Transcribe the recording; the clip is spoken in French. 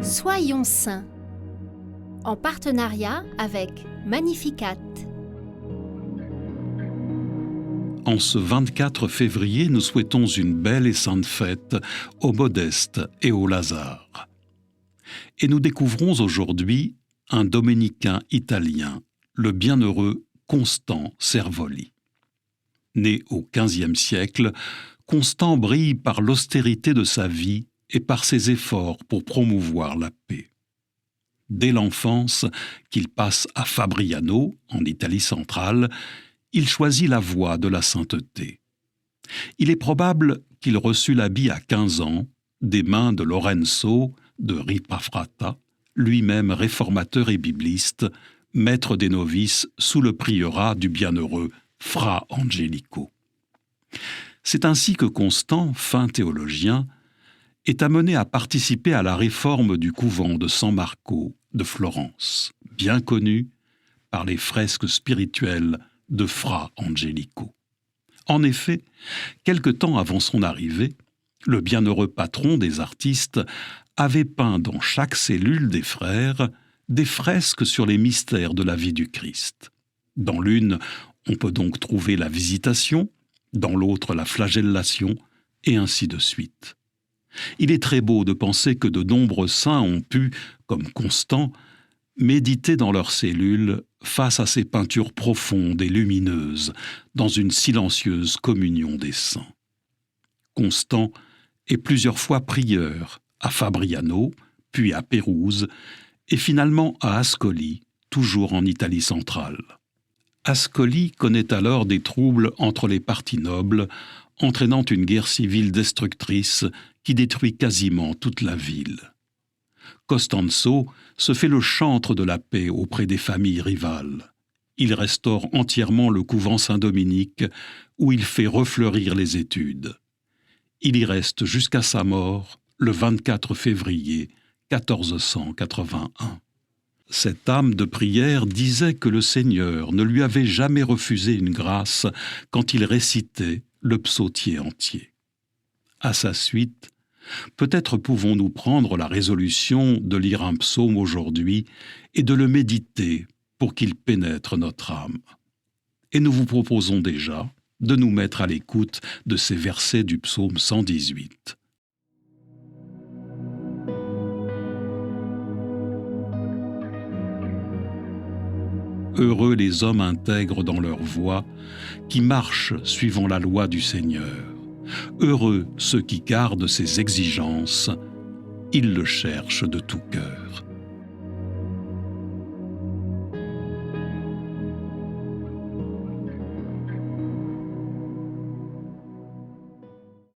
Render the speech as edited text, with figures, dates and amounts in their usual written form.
Soyons saints, en partenariat avec Magnificat. En ce 24 février, nous souhaitons une belle et sainte fête aux Modestes et aux Lazare. Et nous découvrons aujourd'hui un dominicain italien, le bienheureux Constant Servoli. Né au XVe siècle, Constant brille par l'austérité de sa vie et par ses efforts pour promouvoir la paix. Dès l'enfance, qu'il passe à Fabriano, en Italie centrale, il choisit la voie de la sainteté. Il est probable qu'il reçut l'habit à 15 ans des mains de Lorenzo de Ripafrata, lui-même réformateur et bibliste, maître des novices sous le prieurat du bienheureux Fra Angelico. C'est ainsi que Constant, fin théologien, est amené à participer à la réforme du couvent de San Marco de Florence, bien connu par les fresques spirituelles de Fra Angelico. En effet, quelque temps avant son arrivée, le bienheureux patron des artistes avait peint dans chaque cellule des frères des fresques sur les mystères de la vie du Christ. Dans l'une, on peut donc trouver la visitation, dans l'autre la flagellation, et ainsi de suite. Il est très beau de penser que de nombreux saints ont pu, comme Constant, méditer dans leurs cellules face à ces peintures profondes et lumineuses, dans une silencieuse communion des saints. Constant est plusieurs fois prieur, à Fabriano, puis à Pérouse, et finalement à Ascoli, toujours en Italie centrale. Ascoli connaît alors des troubles entre les partis nobles, entraînant une guerre civile destructrice qui détruit quasiment toute la ville. Costanzo se fait le chantre de la paix auprès des familles rivales. Il restaure entièrement le couvent Saint-Dominique où il fait refleurir les études. Il y reste jusqu'à sa mort le 24 février 1481. Cette âme de prière disait que le Seigneur ne lui avait jamais refusé une grâce quand il récitait le psautier entier. À sa suite, peut-être pouvons-nous prendre la résolution de lire un psaume aujourd'hui et de le méditer pour qu'il pénètre notre âme. Et nous vous proposons déjà de nous mettre à l'écoute de ces versets du psaume 118. Heureux les hommes intègres dans leur voie, qui marchent suivant la loi du Seigneur. Heureux ceux qui gardent ses exigences, ils le cherchent de tout cœur.